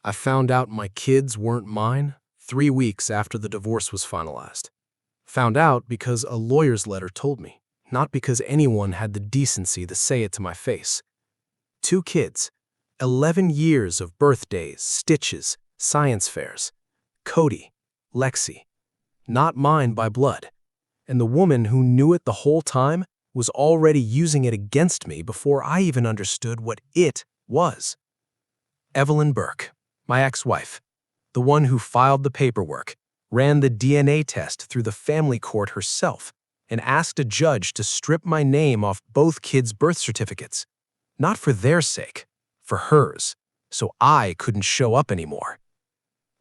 I found out my kids weren't mine 3 weeks after the divorce was finalized. Found out because a lawyer's letter told me, not because anyone had the decency to say it to my face. 2 kids, 11 years of birthdays, stitches, science fairs. Cody, Lexi. Not mine by blood. And the woman who knew it the whole time was already using it against me before I even understood what it was. Evelyn Burke, my ex-wife, the one who filed the paperwork, ran the DNA test through the family court herself, and asked a judge to strip my name off both kids' birth certificates. Not for their sake, for hers, so I couldn't show up anymore.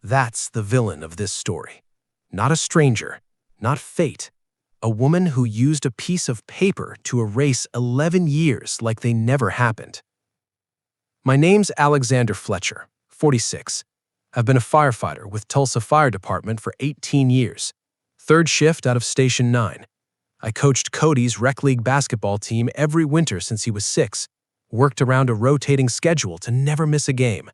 That's the villain of this story. Not a stranger, not fate. A woman who used a piece of paper to erase 11 years like they never happened. My name's Alexander Fletcher, 46. I've been a firefighter with Tulsa Fire Department for 18 years. 3rd shift out of Station 9. I coached Cody's rec league basketball team every winter since he was 6. Worked around a rotating schedule to never miss a game.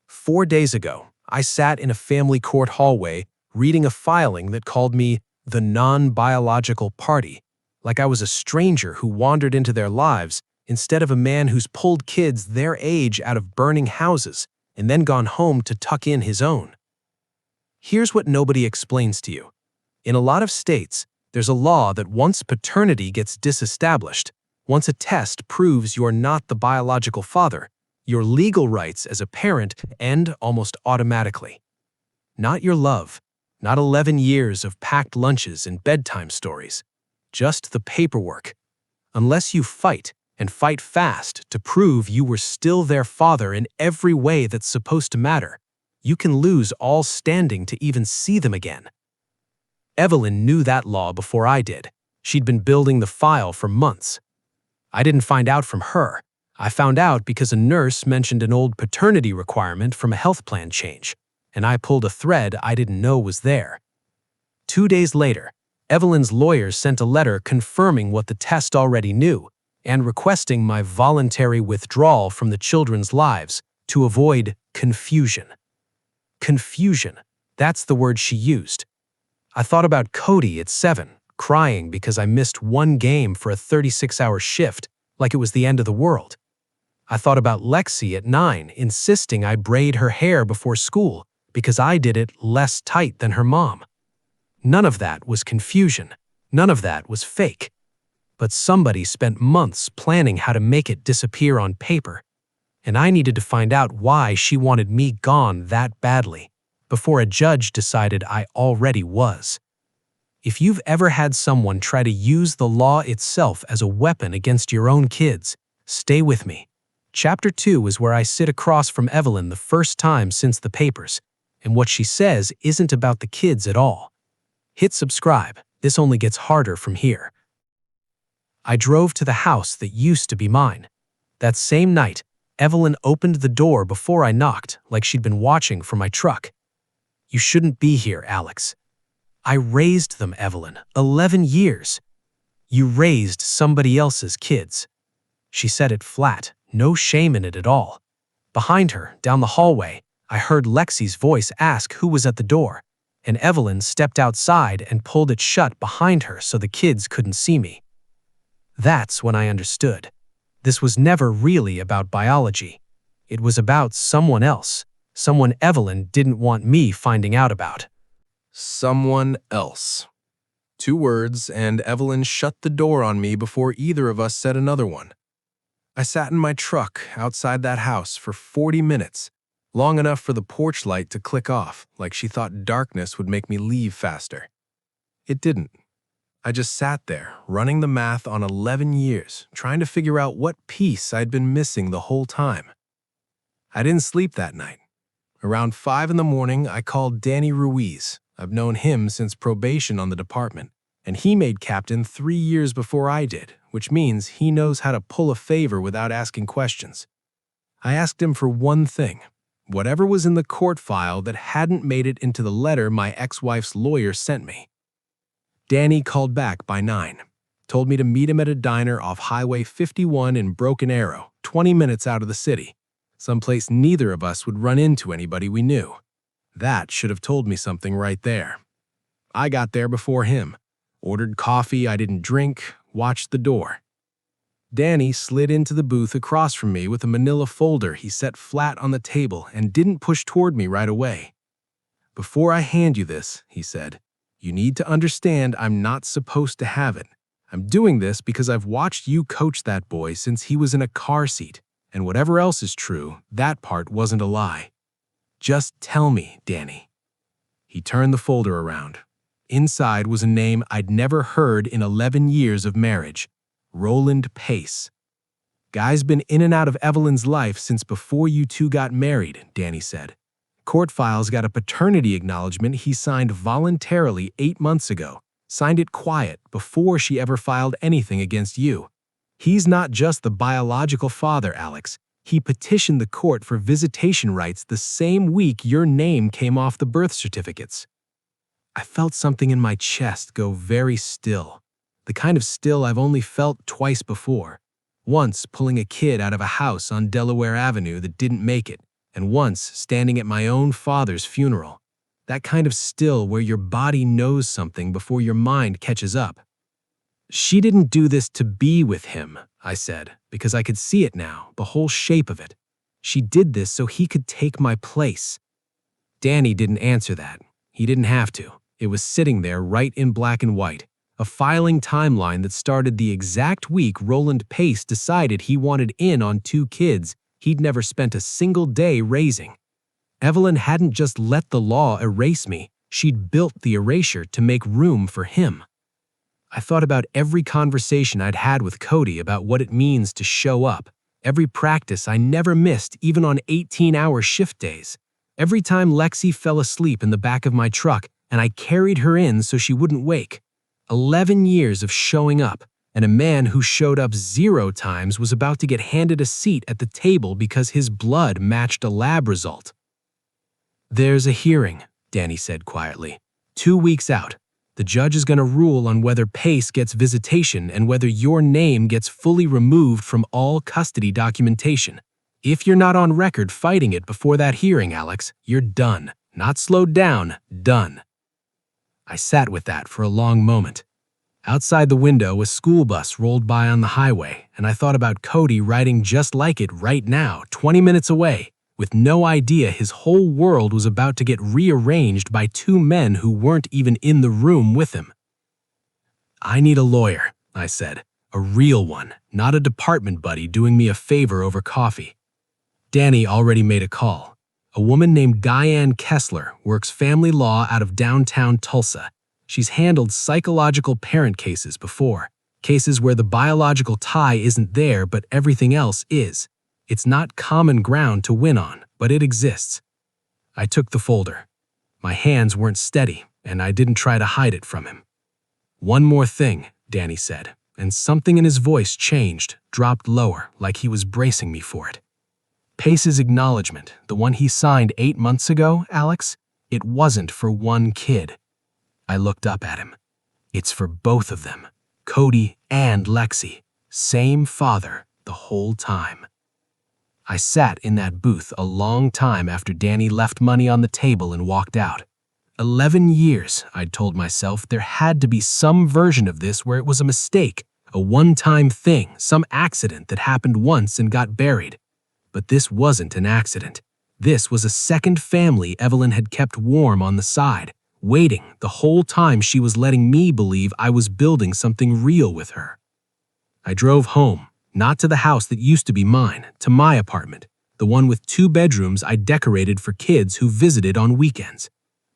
4 days ago, I sat in a family court hallway reading a filing that called me the non-biological party, like I was a stranger who wandered into their lives instead of a man who's pulled kids their age out of burning houses and then gone home to tuck in his own. Here's what nobody explains to you. In a lot of states, there's a law that once paternity gets disestablished, once a test proves you're not the biological father, your legal rights as a parent end almost automatically. Not your love, not 11 years of packed lunches and bedtime stories, just the paperwork. Unless you fight, and fight fast to prove you were still their father in every way that's supposed to matter, you can lose all standing to even see them again. Evelyn knew that law before I did. She'd been building the file for months. I didn't find out from her. I found out because a nurse mentioned an old paternity requirement from a health plan change, and I pulled a thread I didn't know was there. 2 days later, Evelyn's lawyers sent a letter confirming what the test already knew and requesting my voluntary withdrawal from the children's lives to avoid confusion. Confusion, that's the word she used. I thought about Cody at 7, crying because I missed 1 game for a 36-hour shift like it was the end of the world. I thought about Lexi at 9, insisting I braid her hair before school because I did it less tight than her mom. None of that was confusion. None of that was fake. But somebody spent months planning how to make it disappear on paper, and I needed to find out why she wanted me gone that badly before a judge decided I already was. If you've ever had someone try to use the law itself as a weapon against your own kids, stay with me. Chapter 2 is where I sit across from Evelyn the first time since the papers, and what she says isn't about the kids at all. Hit subscribe. This only gets harder from here. I drove to the house that used to be mine. That same night, Evelyn opened the door before I knocked, like she'd been watching from my truck. You shouldn't be here, Alex. I raised them, Evelyn, 11 years. You raised somebody else's kids. She said it flat, no shame in it at all. Behind her, down the hallway, I heard Lexi's voice ask who was at the door, and Evelyn stepped outside and pulled it shut behind her so the kids couldn't see me. That's when I understood. This was never really about biology. It was about someone else, someone Evelyn didn't want me finding out about. Someone else. 2 words, and Evelyn shut the door on me before either of us said another one. I sat in my truck outside that house for 40 minutes, long enough for the porch light to click off, like she thought darkness would make me leave faster. It didn't. I just sat there, running the math on 11 years, trying to figure out what piece I'd been missing the whole time. I didn't sleep that night. Around 5 in the morning, I called Danny Ruiz. I've known him since probation on the department, and he made captain 3 years before I did, which means he knows how to pull a favor without asking questions. I asked him for one thing, whatever was in the court file that hadn't made it into the letter my ex-wife's lawyer sent me. Danny called back by 9, told me to meet him at a diner off Highway 51 in Broken Arrow, 20 minutes out of the city. someplace neither of us would run into anybody we knew. That should have told me something right there. I got there before him, ordered coffee I didn't drink, watched the door. Danny slid into the booth across from me with a manila folder he set flat on the table and didn't push toward me right away. "Before I hand you this," he said, "you need to understand I'm not supposed to have it. I'm doing this because I've watched you coach that boy since he was in a car seat, and whatever else is true, that part wasn't a lie. Just tell me, Danny." He turned the folder around. Inside was a name I'd never heard in 11 years of marriage: Roland Pace. "Guy's been in and out of Evelyn's life since before you two got married," Danny said. "Court files got a paternity acknowledgement he signed voluntarily 8 months ago, signed it quiet before she ever filed anything against you. He's not just the biological father, Alex. He petitioned the court for visitation rights the same week your name came off the birth certificates." I felt something in my chest go very still, the kind of still I've only felt twice before. Once pulling a kid out of a house on Delaware Avenue that didn't make it, and once standing at my own father's funeral. That kind of still where your body knows something before your mind catches up. "She didn't do this to be with him," I said, because I could see it now, the whole shape of it. "She did this so he could take my place." Danny didn't answer that. He didn't have to. It was sitting there right in black and white, a filing timeline that started the exact week Roland Pace decided he wanted in on 2 kids he'd never spent a single day raising. Evelyn hadn't just let the law erase me, she'd built the erasure to make room for him. I thought about every conversation I'd had with Cody about what it means to show up, every practice I never missed even on 18-hour shift days, every time Lexi fell asleep in the back of my truck and I carried her in so she wouldn't wake. 11 years of showing up, and a man who showed up 0 times was about to get handed a seat at the table because his blood matched a lab result. "There's a hearing," Danny said quietly. 2 weeks out. The judge is going to rule on whether Pace gets visitation and whether your name gets fully removed from all custody documentation. If you're not on record fighting it before that hearing, Alex, you're done. Not slowed down, done. I sat with that for a long moment. Outside the window, a school bus rolled by on the highway, and I thought about Cody riding just like it right now, 20 minutes away, with no idea his whole world was about to get rearranged by 2 men who weren't even in the room with him. "I need a lawyer," I said. "A real one, not a department buddy doing me a favor over coffee." Danny already made a call. A woman named Diane Kessler works family law out of downtown Tulsa. She's handled psychological parent cases before, cases where the biological tie isn't there but everything else is. It's not common ground to win on, but it exists. I took the folder. My hands weren't steady, and I didn't try to hide it from him. "One more thing," Danny said, and something in his voice changed, dropped lower, like he was bracing me for it. "Pace's acknowledgement, the one he signed 8 months ago, Alex, it wasn't for one kid." I looked up at him. "It's for both of them, Cody and Lexi. Same father the whole time." I sat in that booth a long time after Danny left money on the table and walked out. 11 years, I'd told myself there had to be some version of this where it was a mistake, a one-time thing, some accident that happened once and got buried. But this wasn't an accident. This was a second family Evelyn had kept warm on the side, waiting the whole time she was letting me believe I was building something real with her. I drove home, not to the house that used to be mine, to my apartment, the one with 2 bedrooms I decorated for kids who visited on weekends.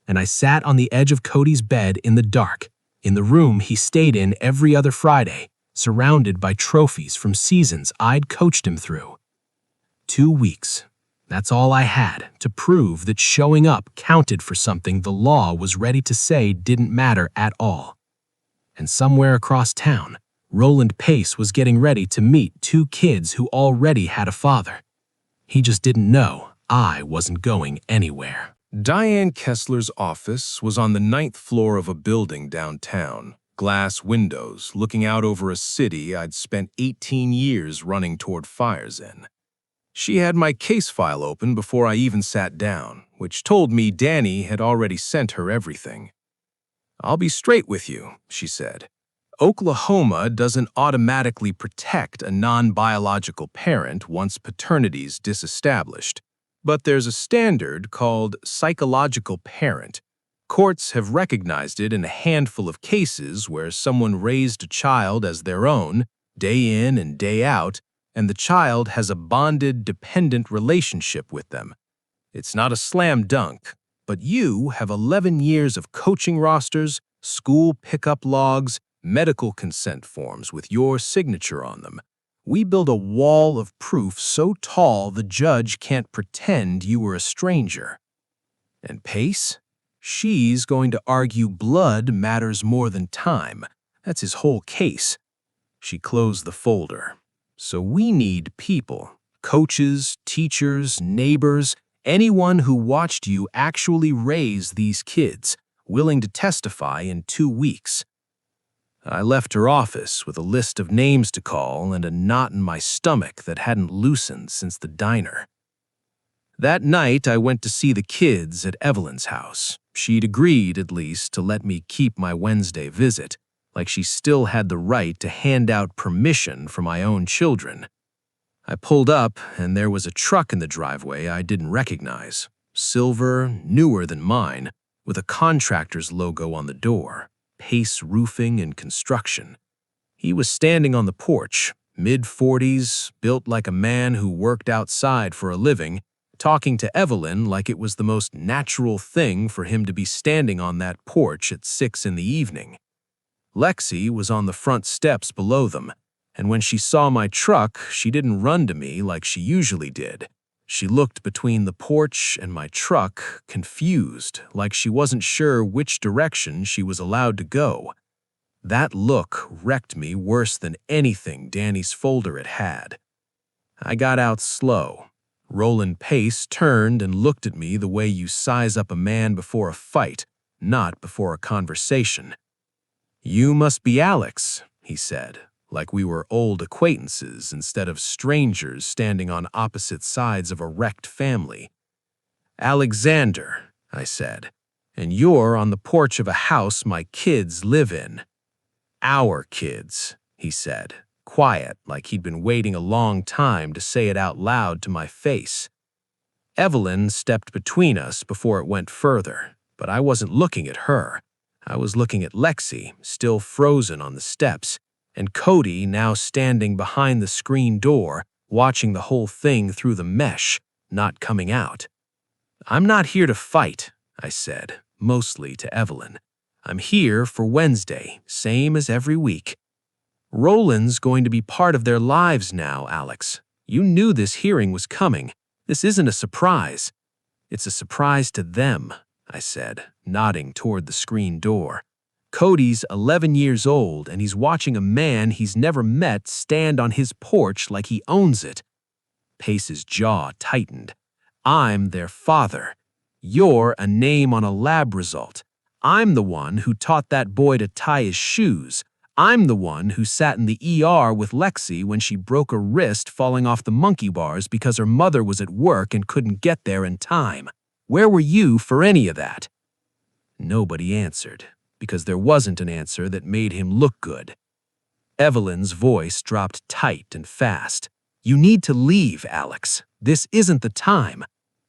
And I sat on the edge of Cody's bed in the dark, in the room he stayed in every other Friday, surrounded by trophies from seasons I'd coached him through. 2 weeks. That's all I had to prove that showing up counted for something the law was ready to say didn't matter at all. And somewhere across town, Roland Pace was getting ready to meet 2 kids who already had a father. He just didn't know I wasn't going anywhere. Diane Kessler's office was on the 9th floor of a building downtown. Glass windows looking out over a city I'd spent 18 years running toward fires in. She had my case file open before I even sat down, which told me Danny had already sent her everything. "I'll be straight with you," she said. "Oklahoma doesn't automatically protect a non-biological parent once paternity's disestablished, but there's a standard called psychological parent. Courts have recognized it in a handful of cases where someone raised a child as their own, day in and day out, and the child has a bonded, dependent relationship with them. It's not a slam dunk, but you have 11 years of coaching rosters, school pickup logs, medical consent forms with your signature on them. We build a wall of proof so tall the judge can't pretend you were a stranger." And Pace? She's going to argue blood matters more than time. That's his whole case. She closed the folder. "So we need people, coaches, teachers, neighbors, anyone who watched you actually raise these kids, willing to testify in 2 weeks. I left her office with a list of names to call and a knot in my stomach that hadn't loosened since the diner. That night, I went to see the kids at Evelyn's house. She'd agreed, at least, to let me keep my Wednesday visit, like she still had the right to hand out permission for my own children. I pulled up, and there was a truck in the driveway I didn't recognize. Silver, newer than mine, with a contractor's logo on the door. Pace Roofing and Construction. He was standing on the porch, mid-40s, built like a man who worked outside for a living, talking to Evelyn like it was the most natural thing for him to be standing on that porch at 6 in the evening. Lexi was on the front steps below them, and when she saw my truck, she didn't run to me like she usually did. She looked between the porch and my truck, confused, like she wasn't sure which direction she was allowed to go. That look wrecked me worse than anything Danny's folder had had. I got out slow. Roland Pace turned and looked at me the way you size up a man before a fight, not before a conversation. "You must be Alex," he said, like we were old acquaintances instead of strangers standing on opposite sides of a wrecked family. "Alexander," I said, "and you're on the porch of a house my kids live in." "Our kids," he said, quiet like he'd been waiting a long time to say it out loud to my face. Evelyn stepped between us before it went further, but I wasn't looking at her. I was looking at Lexi, still frozen on the steps, and Cody now standing behind the screen door, watching the whole thing through the mesh, not coming out. "I'm not here to fight," I said, mostly to Evelyn. "I'm here for Wednesday, same as every week. Roland's going to be part of their lives now, Alex. You knew this hearing was coming. This isn't a surprise. It's a surprise to them," I said, nodding toward the screen door. "Cody's 11 years old, and he's watching a man he's never met stand on his porch like he owns it." Pace's jaw tightened. "I'm their father. You're a name on a lab result. I'm the one who taught that boy to tie his shoes. I'm the one who sat in the ER with Lexi when she broke a wrist falling off the monkey bars because her mother was at work and couldn't get there in time. Where were you for any of that?" Nobody answered, because there wasn't an answer that made him look good. Evelyn's voice dropped tight and fast. "You need to leave, Alex. This isn't the time."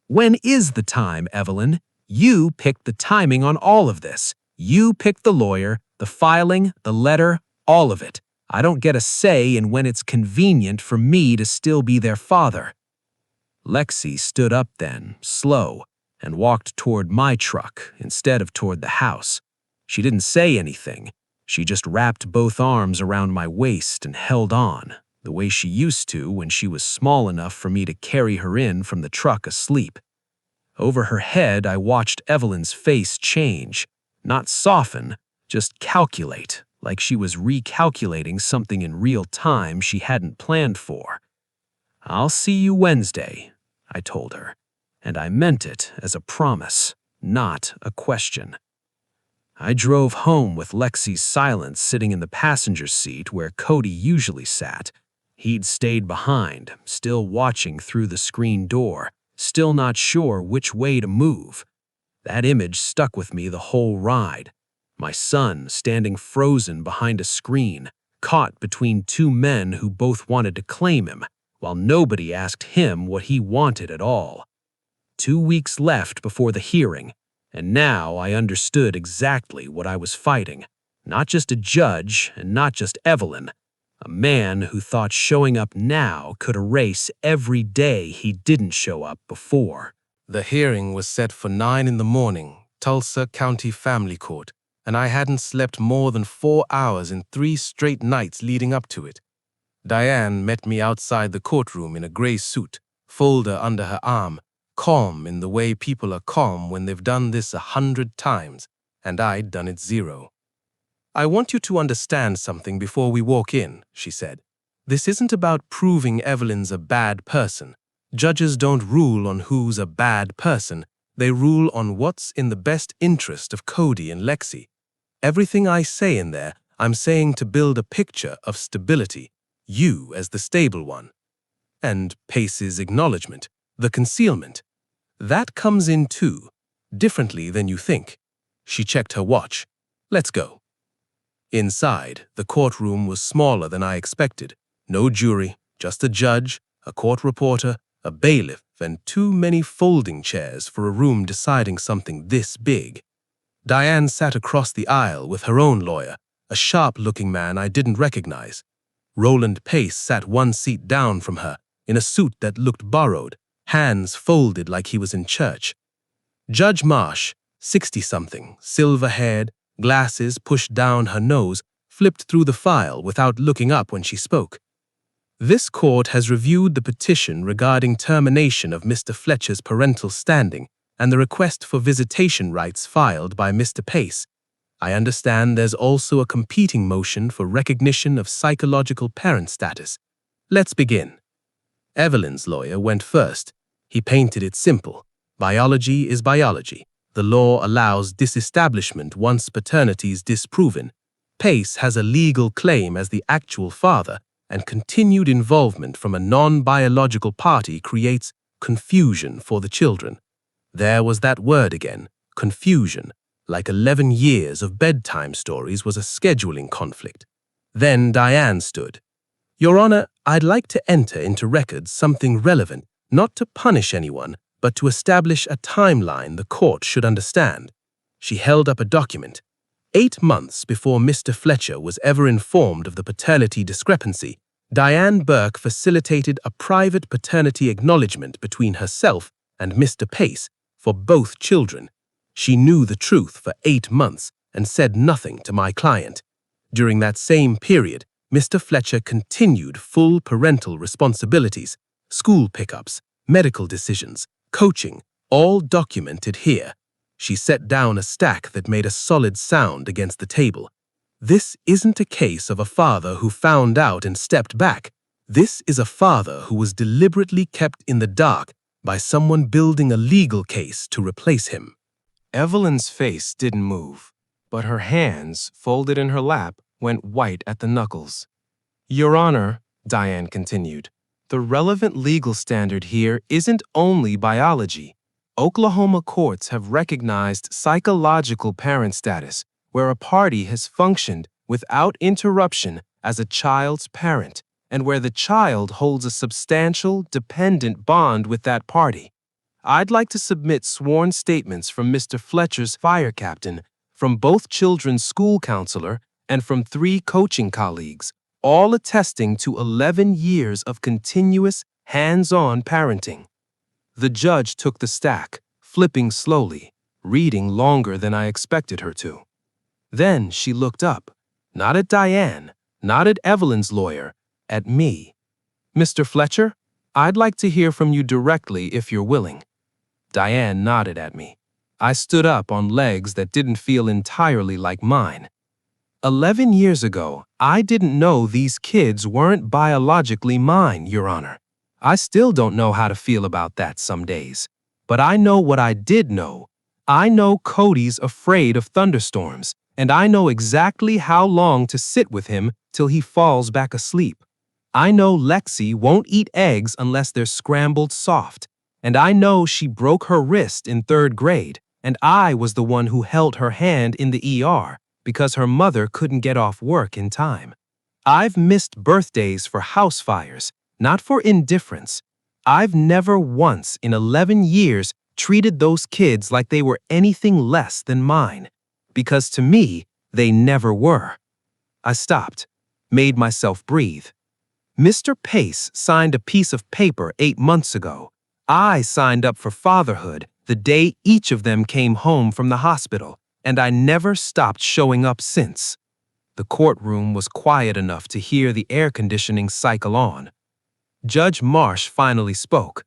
"When is the time, Evelyn? You picked the timing on all of this. You picked the lawyer, the filing, the letter, all of it. I don't get a say in when it's convenient for me to still be their father." Lexi stood up then, slow, and walked toward my truck instead of toward the house. She didn't say anything. She just wrapped both arms around my waist and held on, the way she used to when she was small enough for me to carry her in from the truck asleep. Over her head, I watched Evelyn's face change, not soften, just calculate, like she was recalculating something in real time she hadn't planned for. "I'll see you Wednesday," I told her, and I meant it as a promise, not a question. I drove home with Lexi's silence sitting in the passenger seat where Cody usually sat, He'd stayed behind, still watching through the screen door, still not sure which way to move. That image stuck with me the whole ride. My son standing frozen behind a screen, caught between two men who both wanted to claim him, while nobody asked him what he wanted at all. 2 weeks left before the hearing, and now I understood exactly what I was fighting. Not just a judge, and not just Evelyn. A man who thought showing up now could erase every day he didn't show up before. The hearing was set for 9 in the morning, Tulsa County Family Court, and I hadn't slept more than 4 hours in 3 straight nights leading up to it. Diane met me outside the courtroom in a gray suit, folder under her arm, calm in the way people are calm when they've done this 100 times, and I'd done it 0. "I want you to understand something before we walk in," she said. "This isn't about proving Evelyn's a bad person. Judges don't rule on who's a bad person. They rule on what's in the best interest of Cody and Lexi. Everything I say in there, I'm saying to build a picture of stability, you as the stable one. And Pace's acknowledgement, the concealment. That comes in too, differently than you think." She checked her watch. "Let's go." Inside, the courtroom was smaller than I expected. No jury, just a judge, a court reporter, a bailiff, and too many folding chairs for a room deciding something this big. Diane sat across the aisle with her own lawyer, a sharp-looking man I didn't recognize. Roland Pace sat 1 seat down from her, in a suit that looked borrowed, hands folded like he was in church. Judge Marsh, 60-something, silver-haired, glasses pushed down her nose, flipped through the file without looking up when she spoke. "This court has reviewed the petition regarding termination of Mr. Fletcher's parental standing and the request for visitation rights filed by Mr. Pace. I understand there's also a competing motion for recognition of psychological parent status. Let's begin." Evelyn's lawyer went first. He painted it simple. Biology is biology. The law allows disestablishment once paternity is disproven. Pace has a legal claim as the actual father, and continued involvement from a non-biological party creates confusion for the children. There was that word again, confusion, like 11 years of bedtime stories was a scheduling conflict. Then Diane stood. "Your Honor, I'd like to enter into records something relevant, not to punish anyone, but to establish a timeline the court should understand." She held up a document. 8 months before Mr. Fletcher was ever informed of the paternity discrepancy, Diane Burke facilitated a private paternity acknowledgement between herself and Mr. Pace for both children. She knew the truth for 8 months and said nothing to my client. During that same period, Mr. Fletcher continued full parental responsibilities, school pickups, medical decisions, coaching, all documented here. She set down a stack that made a solid sound against the table. This isn't a case of a father who found out and stepped back. This is a father who was deliberately kept in the dark by someone building a legal case to replace him. Evelyn's face didn't move, but her hands, folded in her lap, went white at the knuckles. "Your Honor," Diane continued, "the relevant legal standard here isn't only biology. Oklahoma courts have recognized psychological parent status, where a party has functioned without interruption as a child's parent, and where the child holds a substantial, dependent bond with that party. I'd like to submit sworn statements from Mr. Fletcher's fire captain, from both children's school counselor, and from 3 coaching colleagues, all attesting to 11 years of continuous, hands-on parenting." The judge took the stack, flipping slowly, reading longer than I expected her to. Then she looked up, not at Diane, not at Evelyn's lawyer, at me. "Mr. Fletcher, I'd like to hear from you directly if you're willing." Diane nodded at me. I stood up on legs that didn't feel entirely like mine. 11 years ago, I didn't know these kids weren't biologically mine, Your Honor. I still don't know how to feel about that some days. But I know what I did know. I know Cody's afraid of thunderstorms, and I know exactly how long to sit with him till he falls back asleep. I know Lexi won't eat eggs unless they're scrambled soft, and I know she broke her wrist in 3rd grade, and I was the one who held her hand in the ER because her mother couldn't get off work in time. I've missed birthdays for house fires, not for indifference. I've never once in 11 years treated those kids like they were anything less than mine, because to me, they never were. I stopped, made myself breathe. Mr. Pace signed a piece of paper 8 months ago. I signed up for fatherhood the day each of them came home from the hospital, and I never stopped showing up since. The courtroom was quiet enough to hear the air conditioning cycle on. Judge Marsh finally spoke.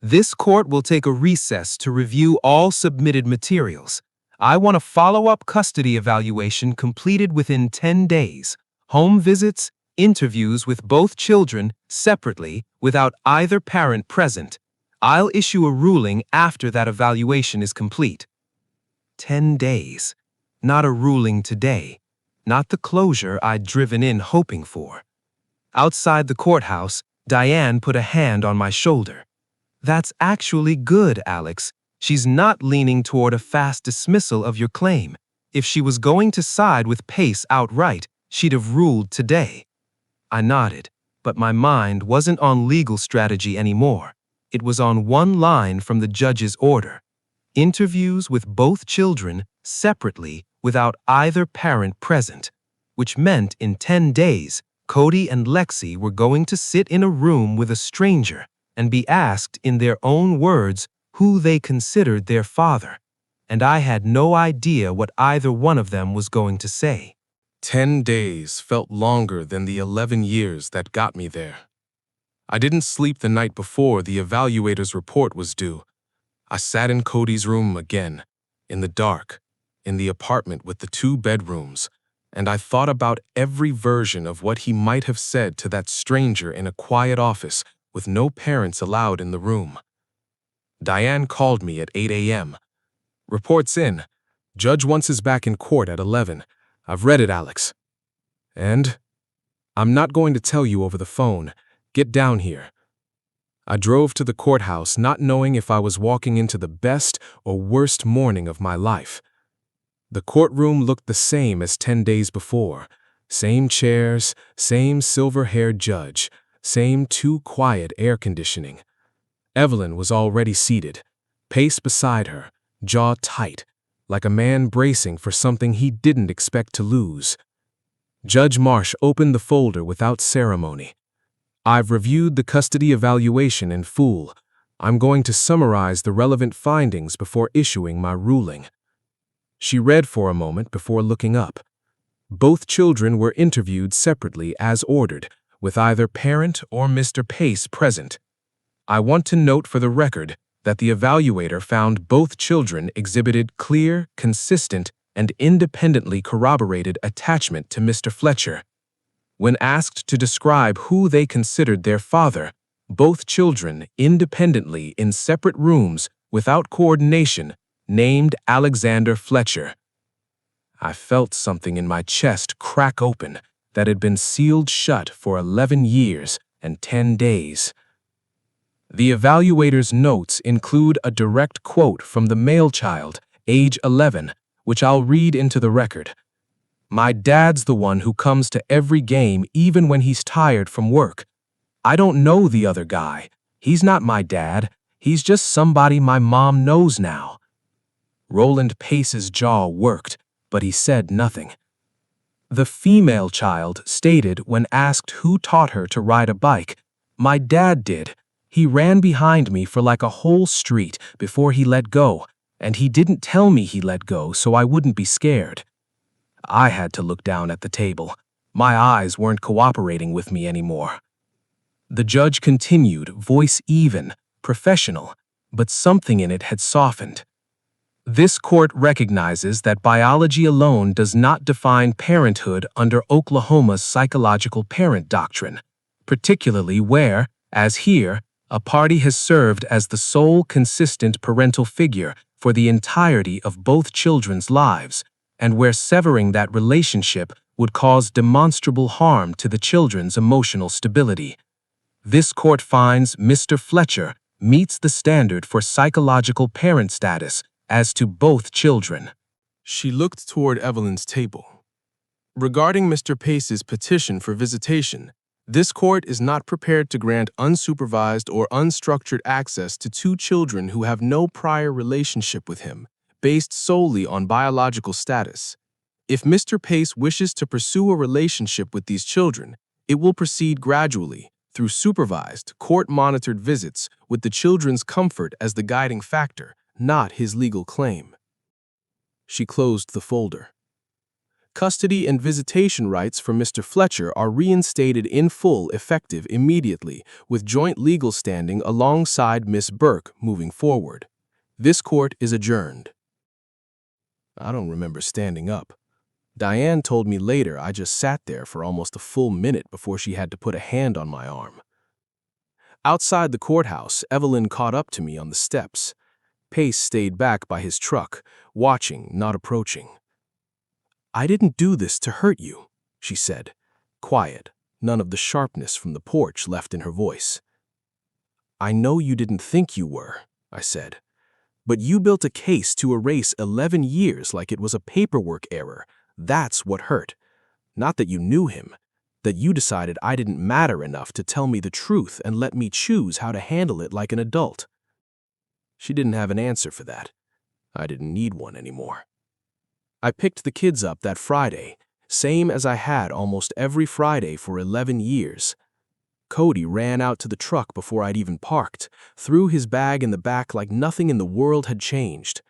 This court will take a recess to review all submitted materials. I want a follow-up custody evaluation completed within 10 days. Home visits, interviews with both children separately without either parent present. I'll issue a ruling after that evaluation is complete. 10 days. Not a ruling today. Not the closure I'd driven in hoping for. Outside the courthouse, Diane put a hand on my shoulder. That's actually good, Alex. She's not leaning toward a fast dismissal of your claim. If she was going to side with Pace outright, she'd have ruled today. I nodded, but my mind wasn't on legal strategy anymore. It was on one line from the judge's order. Interviews with both children separately without either parent present, which meant in 10 days, Cody and Lexi were going to sit in a room with a stranger and be asked in their own words who they considered their father, and I had no idea what either one of them was going to say. 10 days felt longer than the 11 years that got me there. I didn't sleep the night before the evaluator's report was due. I sat in Cody's room again, in the dark, in the apartment with the 2 bedrooms, and I thought about every version of what he might have said to that stranger in a quiet office with no parents allowed in the room. Diane called me at 8 a.m. "Report's in. Judge wants us back in court at 11. I've read it, Alex. And I'm not going to tell you over the phone. Get down here." I drove to the courthouse not knowing if I was walking into the best or worst morning of my life. The courtroom looked the same as 10 days before. Same chairs, same silver-haired judge, same too quiet air conditioning. Evelyn was already seated, Pace beside her, jaw tight, like a man bracing for something he didn't expect to lose. Judge Marsh opened the folder without ceremony. "I've reviewed the custody evaluation in full. I'm going to summarize the relevant findings before issuing my ruling." She read for a moment before looking up. Both children were interviewed separately as ordered, with either parent or Mr. Pace present. I want to note for the record that the evaluator found both children exhibited clear, consistent, and independently corroborated attachment to Mr. Fletcher. When asked to describe who they considered their father, both children, independently in separate rooms, without coordination, named Alexander Fletcher. I felt something in my chest crack open that had been sealed shut for 11 years and 10 days. The evaluator's notes include a direct quote from the male child, age 11, which I'll read into the record. "My dad's the one who comes to every game even when he's tired from work. I don't know the other guy. He's not my dad. He's just somebody my mom knows now." Roland Pace's jaw worked, but he said nothing. The female child stated when asked who taught her to ride a bike, "My dad did. He ran behind me for like a whole street before he let go, and he didn't tell me he let go so I wouldn't be scared." I had to look down at the table. My eyes weren't cooperating with me anymore. The judge continued, voice even, professional, but something in it had softened. "This court recognizes that biology alone does not define parenthood under Oklahoma's psychological parent doctrine, particularly where, as here, a party has served as the sole consistent parental figure for the entirety of both children's lives, and where severing that relationship would cause demonstrable harm to the children's emotional stability. This court finds Mr. Fletcher meets the standard for psychological parent status as to both children. She looked toward Evelyn's table. Regarding Mr. Pace's petition for visitation, this court is not prepared to grant unsupervised or unstructured access to two children who have no prior relationship with him, based solely on biological status. If Mr. Pace wishes to pursue a relationship with these children, it will proceed gradually, through supervised, court-monitored visits with the children's comfort as the guiding factor, not his legal claim. She closed the folder. Custody and visitation rights for Mr. Fletcher are reinstated in full effective immediately, with joint legal standing alongside Miss Burke moving forward. This court is adjourned. I don't remember standing up. Diane told me later I just sat there for almost a full minute before she had to put a hand on my arm. Outside the courthouse, Evelyn caught up to me on the steps. Pace stayed back by his truck, watching, not approaching. "I didn't do this to hurt you," she said, quiet, none of the sharpness from the porch left in her voice. "I know you didn't think you were," I said, "but you built a case to erase 11 years like it was a paperwork error. That's what hurt. Not that you knew him, that you decided I didn't matter enough to tell me the truth and let me choose how to handle it like an adult." She didn't have an answer for that. I didn't need one anymore. I picked the kids up that Friday, same as I had almost every Friday for 11 years. Cody ran out to the truck before I'd even parked, threw his bag in the back like nothing in the world had changed.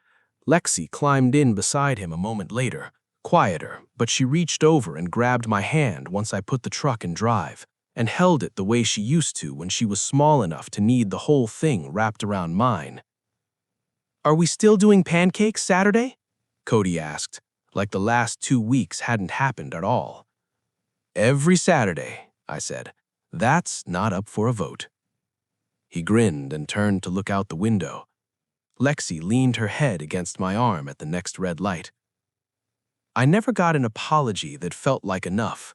Lexi climbed in beside him a moment later, quieter, but she reached over and grabbed my hand once I put the truck in drive, and held it the way she used to when she was small enough to need the whole thing wrapped around mine. "Are we still doing pancakes Saturday?" Cody asked, like the last 2 weeks hadn't happened at all. "Every Saturday," I said. "That's not up for a vote." He grinned and turned to look out the window. Lexi leaned her head against my arm at the next red light. I never got an apology that felt like enough.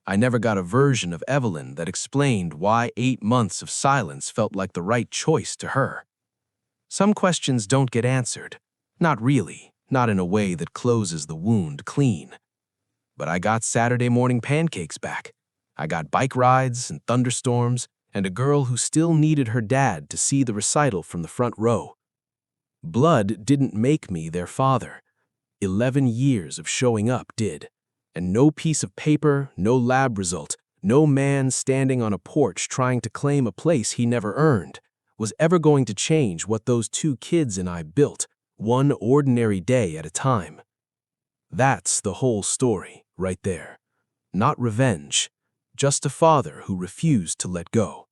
I never got a version of Evelyn that explained why 8 months of silence felt like the right choice to her. Some questions don't get answered. Not really, not in a way that closes the wound clean. But I got Saturday morning pancakes back. I got bike rides and thunderstorms, and a girl who still needed her dad to see the recital from the front row. Blood didn't make me their father. 11 years of showing up did, and no piece of paper, no lab result, no man standing on a porch trying to claim a place he never earned was ever going to change what those 2 kids and I built, one ordinary day at a time. That's the whole story, right there. Not revenge, just a father who refused to let go.